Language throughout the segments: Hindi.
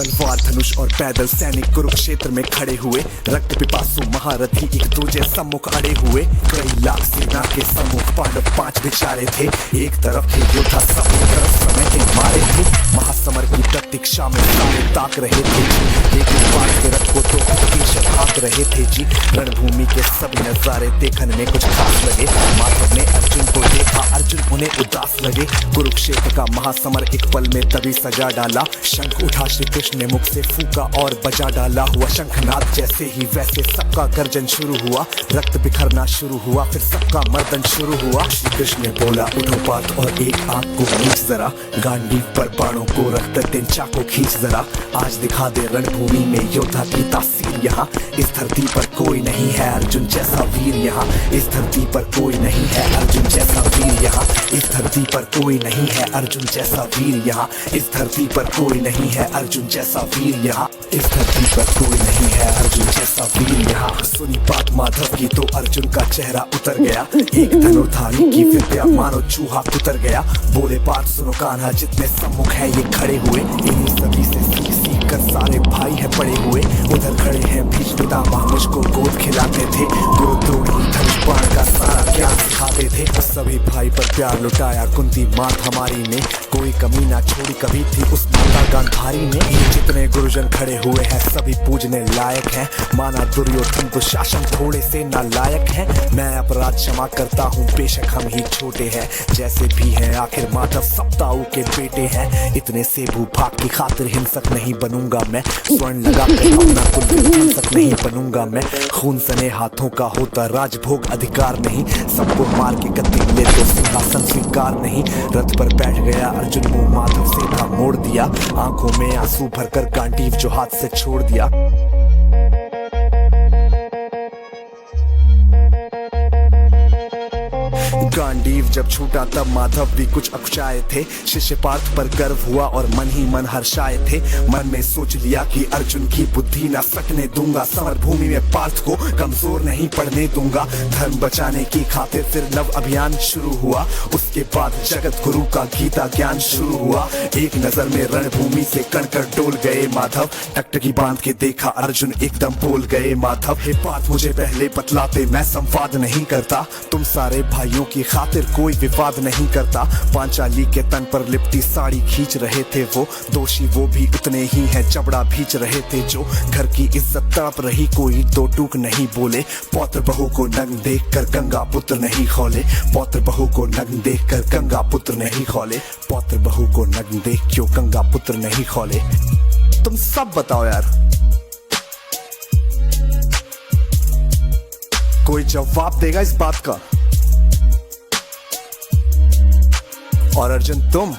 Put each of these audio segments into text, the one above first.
तलवार धनुष और पैदल सैनिक कुरुक्षेत्र में खड़े हुए। रक्त पिपासु महारथी एक दूजे सम्मुख अड़े हुए। कई लाख सेना के सम्मुख पांडव 5 बेचारे थे। एक तरफ थे योद्धा, सब एक तरफ समय के मारे थे। महासमर की प्रतीक्षा में सारे ताक रहे थे जी, लेकिन पांच के रथ को तो केशव हाँक रहे थे जी। रणभूमि के सभी नजारे देखने में कुछ खास लगे। माधव ने अर्जुन को देखा, अर्जुन उन्हें उदास लगे। कुरुक्षेत्र का महासमर एक पल में तभी सजा डाला। शंख उठा श्री कृष्ण ने मुख से फूका और बजा डाला। हुआ शंखनाद जैसे ही वैसे सबका गर्जन शुरू हुआ। रक्त बिखरना शुरू हुआ, फिर सबका मर्दन शुरू हुआ। श्री कृष्ण ने बोला उठो पार्थ और एक आंख को खींच जरा। गांडीव पर बाणों को रखकर तिनचा को खींच जरा। आज दिखा दे रणभूमि में योद्धा की तासीर यहाँ। इस धरती पर कोई नहीं है अर्जुन जैसा वीर यहाँ। इस धरती पर कोई नहीं है अर्जुन जैसा वीर यहाँ। इस धरती पर कोई नहीं है अर्जुन जैसा वीर यहाँ। इस धरती पर कोई नहीं है अर्जुन जैसा वीर यहाँ। इस धरती पर कोई नहीं है अर्जुन जैसा वीर यहाँ। सुनी बात माधव की तो अर्जुन का चेहरा उतर गया। एक धनुर्धारी की विद्या मानो चूहा कुतर गया। बोले बात सुनो कान्हा, जितने सम्मुख है ये खड़े हुए। इन्हीं सभी से सीख सीख कर सारे भाई है पड़े हुए। उधर खड़े हैं भीष्म पितामह, मुझको गोद खिलाते थे। गुरु द्रोणी धनुष बाण का सारा ज्ञान सिखाते थे। सभी भाई पर प्यार लुटाया कुंती मात हमारी ने। कोई कमी ना छोड़ी कभी थी उस माता गांधारी ने। जितने गुरुजन खड़े हुए हैं सभी पूजने लायक हैं। माना दुर्योधन दुशासन थोड़े से नालायक हैं। मैं अपराध क्षमा करता हूँ बेशक हम ही छोटे हैं। जैसे भी हैं आखिर माधव सप्ताऊ के बेटे हैं। इतने से भूभाग की खातिर हिंसक नहीं बनूंगा मैं। स्वर्ण लगा कर अपना कुल हिंसक नहीं बनूंगा मैं। खून सने हाथों का होता राजभोग अधिकार नहीं। सबको मार के गद्दी ले तो सिंहासन स्वीकार नहीं। रथ पर बैठ गया अर्जुन, मुंह माधव से था मोड़ दिया। आंखों में आंसू भरकर गांडीव जो हाथ से छोड़ दिया। गांडीव जब छूटा तब माधव भी कुछ अकुचाए थे। शिष्य पार्थ पर गर्व हुआ और मन ही मन हर्षाए थे। मन में सोच लिया कि अर्जुन की बुद्धि न सकने दूंगा। समर भूमि में पार्थ को कमजोर नहीं पड़ने दूंगा। धर्म बचाने की खातिर फिर नव अभियान शुरू हुआ। उसके बाद जगत गुरु का गीता ज्ञान शुरू हुआ। एक नजर में रणभूमि से कणकण डोल गए माधव। टकटकी बांध के देखा अर्जुन एकदम बोल गए माधव। हे पार्थ मुझे पहले बतलाते, मैं संवाद नहीं करता। तुम सारे भाइयों की खातिर कोई विवाद नहीं करता। पांचाली के तन पर लिपटी साड़ी खींच रहे थे वो। दोषी वो भी उतने ही हैं, चबड़ा भींच रहे थे जो। घर की इज्जत तड़प रही, कोई दो टूक नहीं बोले। पौत्र बहू को नग्न देख कर गंगा पुत्र नहीं खौले। पौत्र बहू को नग्न देख कर गंगा पुत्र नहीं खौले। पौत्र बहू को नग्न देख क्यों गंगा पुत्र नहीं खौले। तुम सब बताओ यार, कोई जवाब देगा इस बात का? और अर्जुन तुम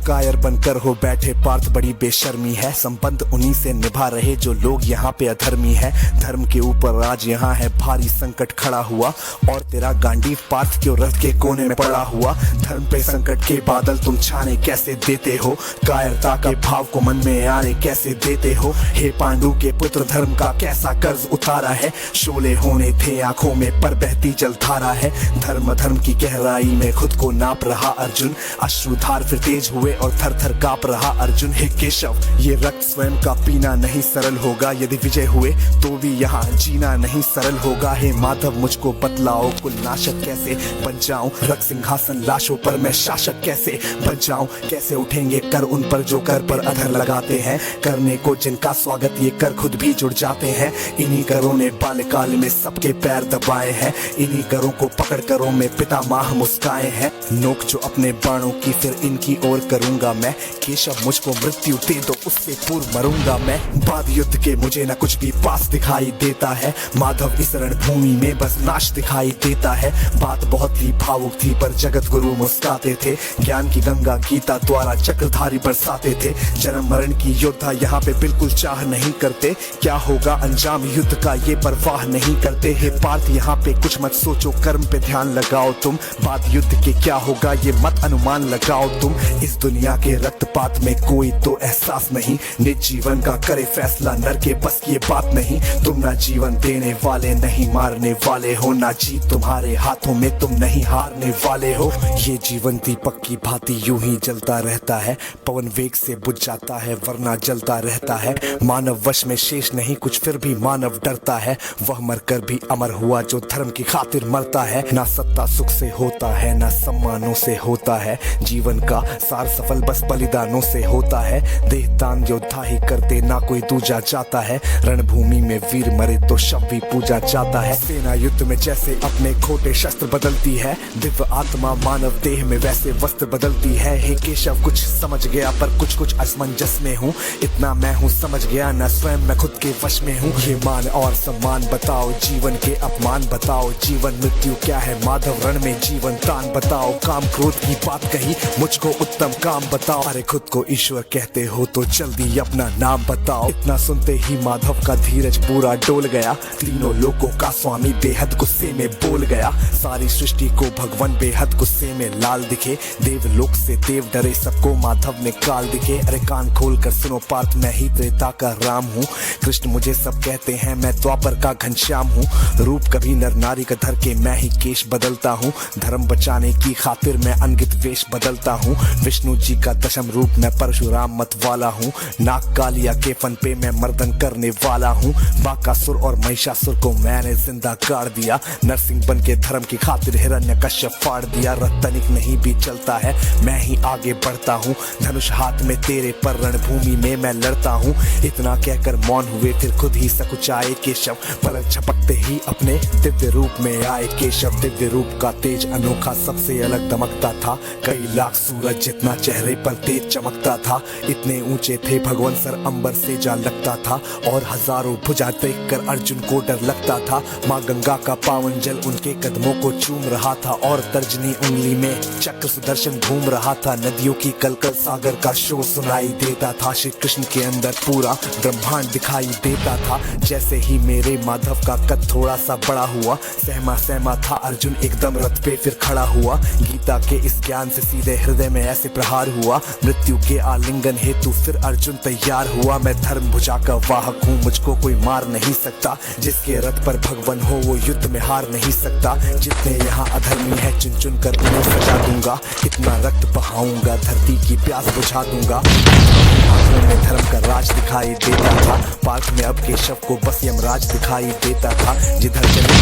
कायर बनकर हो बैठे पार्थ, बड़ी बेशर्मी है। संबंध उन्हीं से निभा रहे जो लोग यहाँ पे अधर्मी है। धर्म के ऊपर आज यहाँ है भारी संकट खड़ा हुआ। और तेरा गांडीव पार्थ क्यों रथ के कोने में पड़ा हुआ। धर्म पे संकट के बादल तुम छाने कैसे देते हो। कायरता के भाव को मन में आने कैसे देते हो। हे पांडु के पुत्र धर्म का कैसा कर्ज उतारा है। शोले होने थे आंखों में पर बहती जलधारा है। धर्म धर्म की गहराई में खुद को नाप रहा अर्जुन। अश्रुधार फिर तेज हुए और थर थर कांप रहा अर्जुन। हे केशव ये रक्त स्वयं का पीना नहीं सरल होगा। यदि विजय हुए तो भी यहाँ जीना नहीं सरल होगा। हे माधव मुझको बतलाओ कुल नाशक कैसे बन जाऊं। रक्त सिंहासन लाशों पर मैं शासक कैसे बन जाऊं। कैसे उठेंगे कर उन पर जो कर पर अधर लगाते हैं। करने को जिनका स्वागत ये कर खुद भी जुड़ जाते हैं। इन्हीं करों ने बाल्यकाल में सबके पैर दबाए हैं। इन्हीं करों को पकड़ करों में पितामह मुस्काए हैं। नोक जो अपने बाणों की फिर इनकी ओर करूंगा मैं। केशव मुझको मृत्यु दे दो उससे पूर्व मरूंगा मैं। बाद युद्ध के मुझे न कुछ भी पास दिखाई देता है। माधव इस रणभूमि में बस नाश दिखाई देता है। बात बहुत ही भावुक थी पर जगत गुरु मुस्काते थे। ज्ञान की गंगा गीता द्वारा चक्रधारी बरसाते थे। जन्म मरण की योद्धा यहाँ पे बिल्कुल चाह नहीं करते। क्या होगा अंजाम युद्ध का ये परवाह नहीं करते। हे पार्थ यहाँ पे कुछ मत सोचो, कर्म पे ध्यान लगाओ तुम। बाद युद्ध के क्या होगा ये मत अनुमान लगाओ तुम। इस दुनिया के रक्तपात में कोई तो एहसास नहीं। निज जीवन का करे फैसला नर के बस की ये बात नहीं। तुम ना जीवन देने वाले नहीं मारने वाले हो, ना जीत तुम्हारे हाथों में तुम नहीं हारने वाले हो। ये जीवन दीपक की भांति यूं ही जलता रहता है, पवन वेग से बुझ जाता है वरना जलता रहता है। मानव वश में शेष नहीं कुछ फिर भी मानव डरता है, वह मरकर भी अमर हुआ जो धर्म की खातिर मरता है। ना सत्ता सुख से होता है ना सम्मानों से होता है, जीवन का सार सफल बस बलिदानों से होता है। देह दान योद्धा ही करते ना कोई दूजा जाता है, रणभूमि में वीर मरे तो शव भी पूजा जाता है। सेना युद्ध में जैसे अपने खोटे शस्त्र बदलती है, दिव्य आत्मा मानव देह में वैसे वस्त्र बदलती है। हे केशव कुछ समझ गया पर कुछ कुछ असमंजस में हूँ, इतना मैं हूँ समझ गया ना स्वयं मैं खुद के वश में हूँ। ये मान और सम्मान बताओ, जीवन के अपमान बताओ, जीवन मृत्यु क्या है माधव रण में जीवन तान बताओ। काम क्रोध की बात कही मुझको उत्तम काम बताओ, अरे खुद को ईश्वर कहते हो तो जल्दी अपना नाम बताओ। इतना सुनते ही माधव का धीरज पूरा डोल गया, तीनों लोगों का स्वामी बेहद गुस्से में बोल गया। सारी सृष्टि को भगवान बेहद गुस्से में लाल दिखे, देवलोक से देव डरे सबको माधव ने काल दिखे। अरे कान खोल कर सुनो पार्थ मैं ही त्रेता का राम हूँ, कृष्ण मुझे सब कहते हैं मैं द्वापर का घनश्याम हूँ। रूप कभी नर नारी का धर के मैं ही केश बदलता हूँ, धर्म बचाने की खातिर मैं अनगित वेश बदलता हूँ। विष्णु जी का दशम रूप मैं परशुराम मत वाला हूँ, नाग कालिया के फन पे मैं मर्दन करने वाला हूँ। बाकासुर और महिषासुर को मैंने जिंदा गाड़ दिया, नरसिंह बन के धर्म की खातिर हिरण्यकश्यप फाड़ दिया। रतनिक नहीं भी चलता है मैं ही आगे बढ़ता हूँ, धनुष हाथ में तेरे पर रणभूमि में मैं लड़ता हूँ। इतना कहकर मौन हुए फिर खुद ही सकुचाए केशव, पलक झपकते ही अपने दिव्य रूप में आए केशव। दिव्य रूप का तेज अनोखा सबसे अलग दमकता था, कई लाख सूरज जितना चेहरे पर तेज चमकता था। इतने ऊंचे थे भगवान सर अंबर से जा लगता था, और हजारों भुजा देख कर अर्जुन को डर लगता था। माँ गंगा का पावन जल उनके कदमों को चूम रहा था, और तर्जनी उंगली में चक्र सुदर्शन घूम रहा था। नदियों की कलकल सागर का शोर सुनाई देता था, श्री कृष्ण के अंदर पूरा ब्रह्मांड दिखाई देता था। जैसे ही मेरे माधव का कद थोड़ा सा बड़ा हुआ, सहमा सहमा था अर्जुन एकदम रथ पे फिर खड़ा हुआ। गीता के इस ज्ञान से सीधे हृदय में ऐसे प्रहार हुआ, मृत्यु के आलिंगन हेतु फिर अर्जुन तैयार हुआ। मैं धर्म भुजा का वाहक हूँ, मुझको कोई मार नहीं सकता, जिसके रथ पर भगवान हो वो युद्ध में हार नहीं सकता। जितने यहाँ अधर्मी है चुन चुन कर उन्हें सजा दूंगा, इतना रक्त बहाऊंगा धरती की प्यास बुझा दूंगा। आंखों में धर्म का राज दिखाई देता था, पार्थ में अब केशव को बस यमराज दिखाई देता था। जिधर चले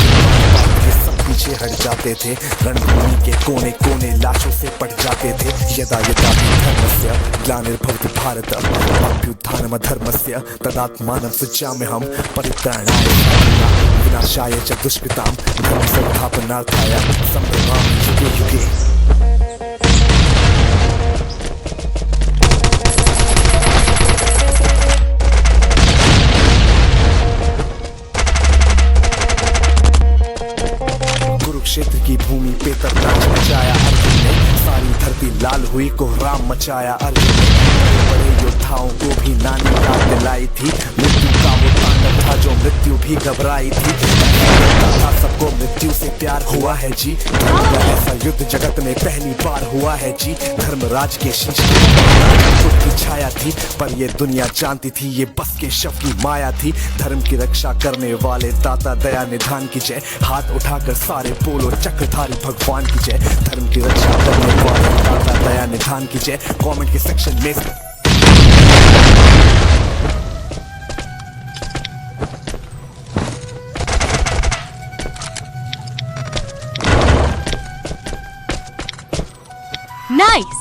सब पीछे हट जाते थे, रणभूमि के कोने कोने लाशों से पट जाते थे। यदा यदा धर्मस्य ग्लानिर्भवति भारत अभ्युत्थानम् अधर्मस्य तदात्मानं सृजाम्यहं परित्राणाय विनाशाय च दुष्कृतां धर्म संस्थापनार्थाय संभवामि युगे युगे। कुरुक्षेत्र की भूमि पे तब नाच मचाया अर्जुन ने, सारी धरती लाल हुई कोहराम मचाया अर्जुन ने। बड़े योद्धाओं को भी नानी याद दिलाई थी, मृत्यु का वो तांडव था जो मृत्यु भी घबराई थी। था सबको मृत्यु से प्यार हुआ है जी, ऐसा युद्ध जगत में पहली बार हुआ है जी। धर्मराज के शीश की छाया थी, पर ये दुनिया जानती थी ये बस के शव की माया थी। धर्म की रक्षा करने वाले दाता दया निधान की जय, हाथ उठाकर सारे बोलो चक्रधारी भगवान की जय। धर्म की रक्षा करने वाले दाता दया निधान की जय। कमेंट के सेक्शन में नाइस।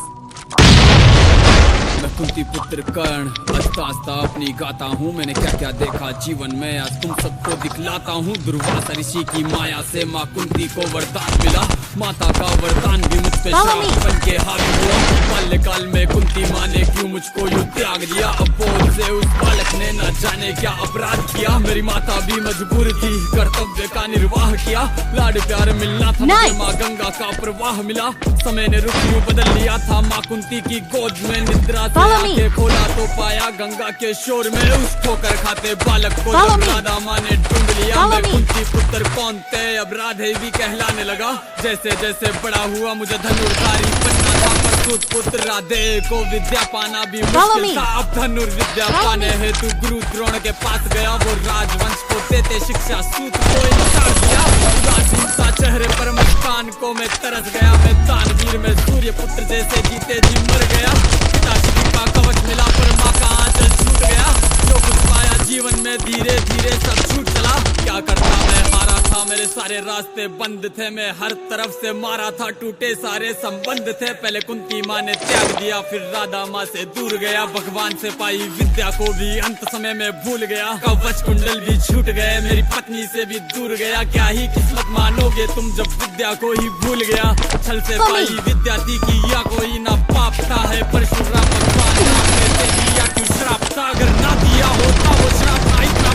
कुंती पुत्र कर्ण हंसता हंसता अपनी गाता हूँ, मैंने क्या क्या देखा जीवन में आज तुम सबको दिखलाता हूँ। दुर्वासा ऋषि की माया से माँ कुंती को वरदान मिला, माता का वरदान भी मुझ पे शाप बन के हावी हुआ। बाल्यकाल में कुंती माँ ने क्यों मुझको यूं त्याग दिया, अब बोझ से उस बालक ने न जाने क्या अपराध किया। मेरी माता भी मजबूर थी कर्तव्य का निर्वाह किया, लाड प्यार मिलना था माँ गंगा का प्रवाह मिला। समय ने रुख यूं बदल लिया था, माँ कुंती की गोद में निद्रा से आंखें खोला तो पाया गंगा के शोर में उस ठोकर खाते बालक को। जब राधा माँ ने ढूंढ लिया मैं कुंती पुत्र कौन थे, अब राधे भी कहलाने लगा। जैसे जैसे बड़ा हुआ मुझे धनुर्धारी बनना था, पर पुत्र राधे को विद्या पाना भी Follow मुश्किल me. था। अब धनुर्विद्या Follow पाने हेतु गुरु द्रोण के पास गया। वो राजवंश को देते शिक्षा, सूत को इनकार दिया। उदासीनता चेहरे पर मुस्कान को मैं तरस गया। मैं दानवीर में सूर्य पुत्र जैसे जीते जी मर गया। पिताश्री का कवच मिला पर माँ का आंचल छूट गया। जो कुछ पाया जीवन में धीरे धीरे सब छूट चला। क्या करता मैं हारा था, मेरे सारे रास्ते बंद थे। मैं हर तरफ से मारा था, टूटे सारे संबंध थे। पहले कुंती माँ ने त्याग दिया, फिर राधा माँ से दूर गया। भगवान से पाई विद्या को भी अंत समय में भूल गया। कवच कुंडल भी छूट गए, मेरी पत्नी से भी दूर गया। क्या ही किस्मत मानोगे तुम जब विद्या को ही भूल गया। छल से पाई विद्या थी कि या कोई ना पाप था। है परशुराम भगवान ने दे दिया क्यों श्राप था। अगर ना दिया होता वो श्राप ना इतना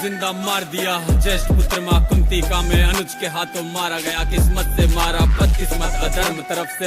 जिंदा मार दिया। ज्येष्ठ पुत्र माँ कुंती का मैं अनुज के हाथों मारा गया। किस्मत से मारा बदकिस्मत अधर्म तरफ से